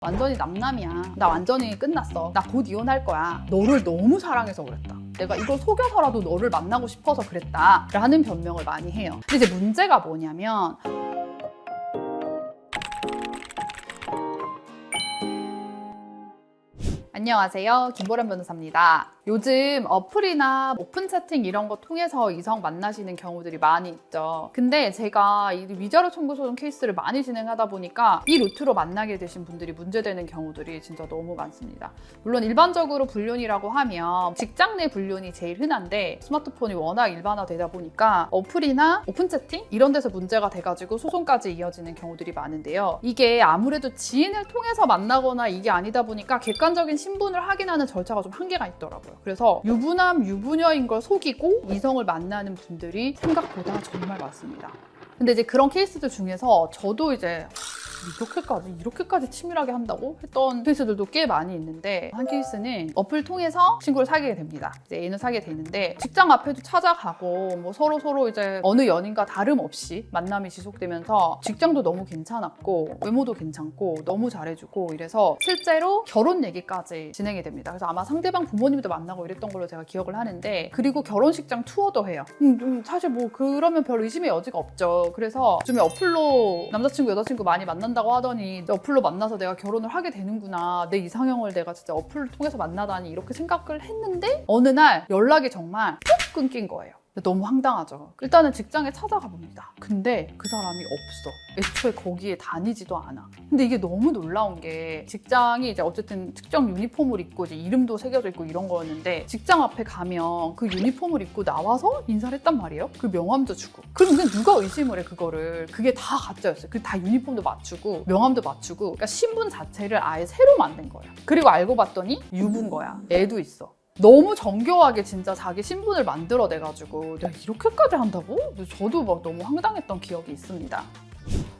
완전히 남남이야. 나 완전히 끝났어. 나 곧 이혼할 거야. 너를 너무 사랑해서 그랬다. 내가 이걸 속여서라도 너를 만나고 싶어서 그랬다. 라는 변명을 많이 해요. 근데 이제 문제가 뭐냐면 안녕하세요. 김보람 변호사입니다. 요즘 어플이나 오픈 채팅 이런 거 통해서 이성 만나시는 경우들이 많이 있죠. 근데 제가 이 위자료 청구 소송 케이스를 많이 진행하다 보니까 이 루트로 만나게 되신 분들이 문제되는 경우들이 진짜 너무 많습니다. 물론 일반적으로 불륜이라고 하면 직장 내 불륜이 제일 흔한데 스마트폰이 워낙 일반화되다 보니까 어플이나 오픈 채팅 이런 데서 문제가 돼가지고 소송까지 이어지는 경우들이 많은데요. 이게 아무래도 지인을 통해서 만나거나 이게 아니다 보니까 객관적인 신분을 확인하는 절차가 좀 한계가 있더라고요. 그래서 유부남, 유부녀인 걸 속이고 이성을 만나는 분들이 생각보다 정말 많습니다. 근데 이제 그런 케이스들 중에서 저도 이제 이렇게까지 치밀하게 한다고 했던 케이스들도 꽤 많이 있는데 한 케이스는 어플 통해서 친구를 사귀게 됩니다. 이제 애인을 사귀게 되는데 직장 앞에도 찾아가고 뭐 서로 이제 어느 연인과 다름없이 만남이 지속되면서 직장도 너무 괜찮았고 외모도 괜찮고 너무 잘해주고 이래서 실제로 결혼 얘기까지 진행이 됩니다. 그래서 아마 상대방 부모님도 만나고 이랬던 걸로 제가 기억을 하는데 그리고 결혼식장 투어도 해요. 사실 뭐 그러면 별 의심의 여지가 없죠. 그래서 요즘에 어플로 남자친구 여자친구 많이 만난다고 하더니 어플로 만나서 내가 결혼을 하게 되는구나, 내 이상형을 내가 진짜 어플을 통해서 만나다니 이렇게 생각을 했는데 어느 날 연락이 정말 뚝 끊긴 거예요. 너무 황당하죠. 일단은 직장에 찾아가 봅니다. 근데 그 사람이 없어. 애초에 거기에 다니지도 않아. 근데 이게 너무 놀라운 게 직장이 이제 어쨌든 특정 유니폼을 입고 이제 이름도 새겨져 있고 이런 거였는데 직장 앞에 가면 그 유니폼을 입고 나와서 인사를 했단 말이에요. 그 명함도 주고. 그럼 그냥 누가 의심을 해 그거를. 그게 다 가짜였어요. 그 다 유니폼도 맞추고 명함도 맞추고 그러니까 신분 자체를 아예 새로 만든 거예요. 그리고 알고 봤더니 유부인 거야. 애도 있어. 너무 정교하게 진짜 자기 신분을 만들어내가지고 내가 이렇게까지 한다고? 저도 막 너무 황당했던 기억이 있습니다.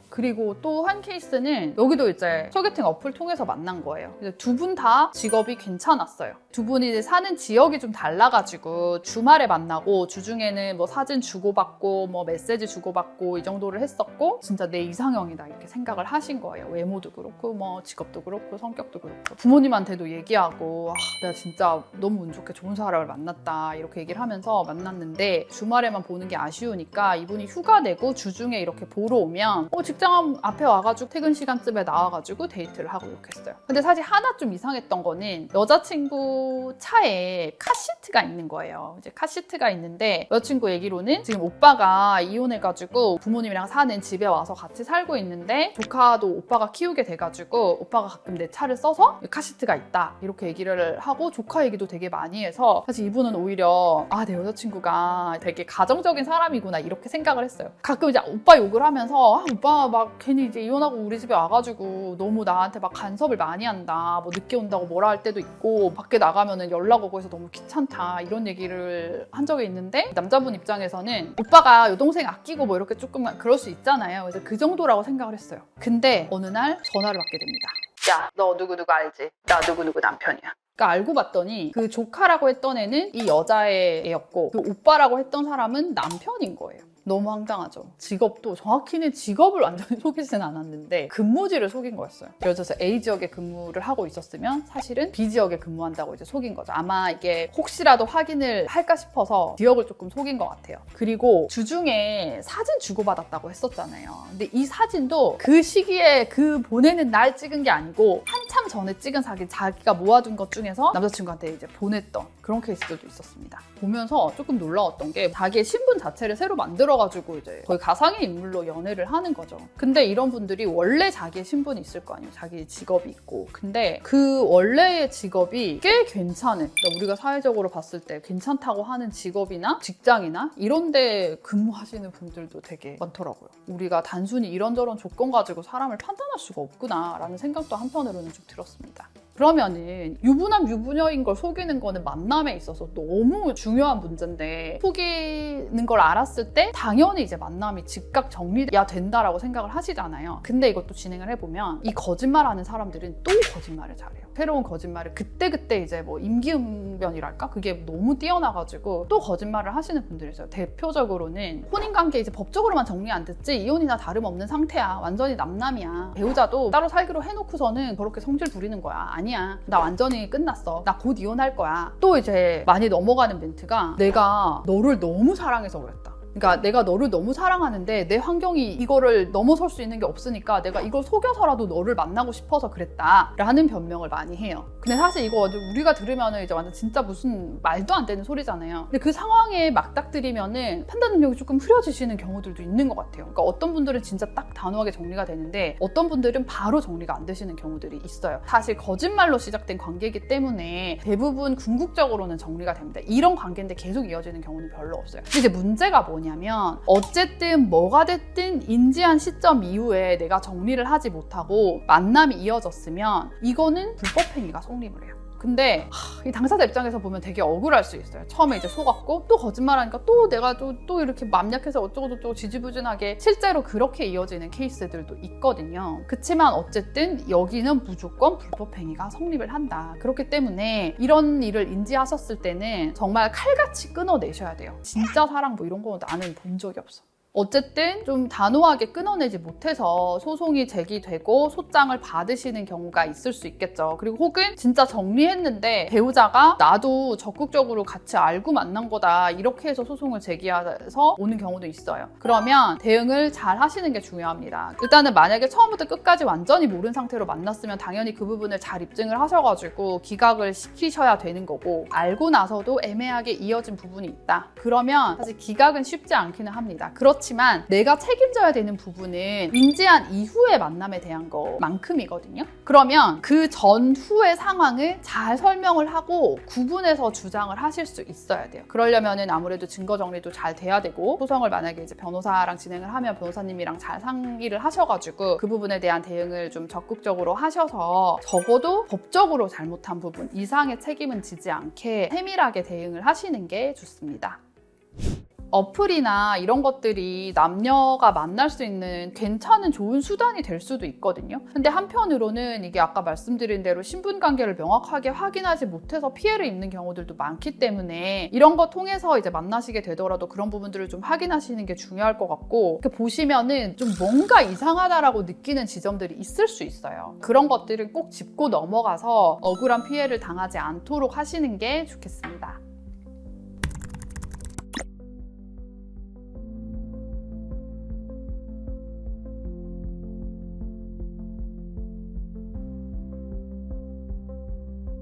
그리고 또 한 케이스는 여기도 이제 소개팅 어플 통해서 만난 거예요. 두 분 다 직업이 괜찮았어요. 두 분이 이제 사는 지역이 좀 달라가지고 주말에 만나고 주중에는 뭐 사진 주고받고 뭐 메시지 주고받고 이 정도를 했었고 진짜 내 이상형이다 이렇게 생각을 하신 거예요. 외모도 그렇고 뭐 직업도 그렇고 성격도 그렇고 부모님한테도 얘기하고 내가 진짜 너무 운 좋게 좋은 사람을 만났다 이렇게 얘기를 하면서 만났는데 주말에만 보는 게 아쉬우니까 이분이 휴가 내고 주중에 이렇게 보러 오면 직장 앞에 와가지고 퇴근 시간쯤에 나와가지고 데이트를 하고 이렇게 했어요. 근데 사실 하나 좀 이상했던 거는 여자친구 차에 카시트가 있는 거예요. 이제 카시트가 있는데 여자친구 얘기로는 지금 오빠가 이혼해가지고 부모님이랑 사는 집에 와서 같이 살고 있는데 조카도 오빠가 키우게 돼가지고 오빠가 가끔 내 차를 써서 카시트가 있다 이렇게 얘기를 하고 조카 얘기도 되게 많이 해서 사실 이분은 오히려 내 여자친구가 되게 가정적인 사람이구나 이렇게 생각을 했어요. 가끔 이제 오빠 욕을 하면서 오빠 막 괜히 이제 이혼하고 우리 집에 와가지고 너무 나한테 막 간섭을 많이 한다. 뭐 늦게 온다고 뭐라 할 때도 있고 밖에 나가면은 연락 오고 해서 너무 귀찮다. 이런 얘기를 한 적이 있는데 남자분 입장에서는 오빠가 여동생 아끼고 뭐 이렇게 조금 그럴 수 있잖아요. 그래서 그 정도라고 생각을 했어요. 근데 어느 날 전화를 받게 됩니다. 야, 너 누구누구 알지? 나 누구누구 남편이야. 그러니까 알고 봤더니 그 조카라고 했던 애는 이 여자의 애였고 그 오빠라고 했던 사람은 남편인 거예요. 너무 황당하죠. 직업도 정확히는 직업을 완전히 속이진 않았는데 근무지를 속인 거였어요. 예를 들어서 A 지역에 근무를 하고 있었으면 사실은 B 지역에 근무한다고 이제 속인 거죠. 아마 이게 혹시라도 확인을 할까 싶어서 지역을 조금 속인 것 같아요. 그리고 주중에 사진 주고받았다고 했었잖아요. 근데 이 사진도 그 시기에 그 보내는 날 찍은 게 아니고 한참 전에 찍은 사진 자기가 모아둔 것 중에서 남자친구한테 이제 보냈던 그런 케이스들도 있었습니다. 보면서 조금 놀라웠던 게 자기의 신분 자체를 새로 만들어가지고 이제 거의 가상의 인물로 연애를 하는 거죠. 근데 이런 분들이 원래 자기의 신분이 있을 거 아니에요. 자기의 직업이 있고. 근데 그 원래의 직업이 꽤 괜찮은, 그러니까 우리가 사회적으로 봤을 때 괜찮다고 하는 직업이나 직장이나 이런 데 근무하시는 분들도 되게 많더라고요. 우리가 단순히 이런저런 조건 가지고 사람을 판단할 수가 없구나 라는 생각도 한편으로는 좀 들었습니다. 그러면은 유부남 유부녀인 걸 속이는 거는 만남에 있어서 너무 중요한 문제인데, 속이는 걸 알았을 때 당연히 이제 만남이 즉각 정리돼야 된다라고 생각을 하시잖아요. 근데 이것도 진행을 해보면 이 거짓말하는 사람들은 또 거짓말을 잘해요. 새로운 거짓말을 그때그때 이제 뭐 임기응변이랄까? 그게 너무 뛰어나가지고 또 거짓말을 하시는 분들이 있어요. 대표적으로는 혼인관계 이제 법적으로만 정리 안 됐지 이혼이나 다름없는 상태야. 완전히 남남이야. 배우자도 따로 살기로 해놓고서는 저렇게 성질 부리는 거야. 아니야. 나 완전히 끝났어. 나 곧 이혼할 거야. 또 이제 많이 넘어가는 멘트가 내가 너를 너무 사랑해서 그랬다. 그러니까 내가 너를 너무 사랑하는데 내 환경이 이거를 넘어설 수 있는 게 없으니까 내가 이걸 속여서라도 너를 만나고 싶어서 그랬다 라는 변명을 많이 해요. 근데 사실 이거 우리가 들으면 이제 완전 진짜 무슨 말도 안 되는 소리잖아요. 근데 그 상황에 맞닥뜨리면은 판단 능력이 조금 흐려지시는 경우들도 있는 것 같아요. 그러니까 어떤 분들은 진짜 딱 단호하게 정리가 되는데 어떤 분들은 바로 정리가 안 되시는 경우들이 있어요. 사실 거짓말로 시작된 관계이기 때문에 대부분 궁극적으로는 정리가 됩니다. 이런 관계인데 계속 이어지는 경우는 별로 없어요. 근데 이제 문제가 뭐냐면 어쨌든 뭐가 됐든 인지한 시점 이후에 내가 정리를 하지 못하고 만남이 이어졌으면 이거는 불법행위가 성립을 해요. 근데 이 당사자 입장에서 보면 되게 억울할 수 있어요. 처음에 이제 속았고 또 거짓말하니까 또 내가 또 이렇게 맘 약해서 어쩌고저쩌고 지지부진하게 실제로 그렇게 이어지는 케이스들도 있거든요. 그치만 어쨌든 여기는 무조건 불법행위가 성립을 한다. 그렇기 때문에 이런 일을 인지하셨을 때는 정말 칼같이 끊어내셔야 돼요. 진짜 사랑 뭐 이런 거 나는 본 적이 없어. 어쨌든 좀 단호하게 끊어내지 못해서 소송이 제기되고 소장을 받으시는 경우가 있을 수 있겠죠. 그리고 혹은 진짜 정리했는데 배우자가 나도 적극적으로 같이 알고 만난 거다 이렇게 해서 소송을 제기해서 오는 경우도 있어요. 그러면 대응을 잘 하시는 게 중요합니다. 일단은 만약에 처음부터 끝까지 완전히 모르는 상태로 만났으면 당연히 그 부분을 잘 입증을 하셔가지고 기각을 시키셔야 되는 거고, 알고 나서도 애매하게 이어진 부분이 있다. 그러면 사실 기각은 쉽지 않기는 합니다. 그렇지만 내가 책임져야 되는 부분은 인지한 이후의 만남에 대한 것만큼이거든요. 그러면 그 전후의 상황을 잘 설명을 하고 구분해서 주장을 하실 수 있어야 돼요. 그러려면은 아무래도 증거 정리도 잘 돼야 되고, 소송을 만약에 이제 변호사랑 진행을 하면 변호사님이랑 잘 상의를 하셔가지고 그 부분에 대한 대응을 좀 적극적으로 하셔서 적어도 법적으로 잘못한 부분 이상의 책임은 지지 않게 세밀하게 대응을 하시는 게 좋습니다. 어플이나 이런 것들이 남녀가 만날 수 있는 괜찮은 좋은 수단이 될 수도 있거든요. 근데 한편으로는 이게 아까 말씀드린 대로 신분관계를 명확하게 확인하지 못해서 피해를 입는 경우들도 많기 때문에 이런 거 통해서 이제 만나시게 되더라도 그런 부분들을 좀 확인하시는 게 중요할 것 같고, 이렇게 보시면은 좀 뭔가 이상하다라고 느끼는 지점들이 있을 수 있어요. 그런 것들은 꼭 짚고 넘어가서 억울한 피해를 당하지 않도록 하시는 게 좋겠습니다.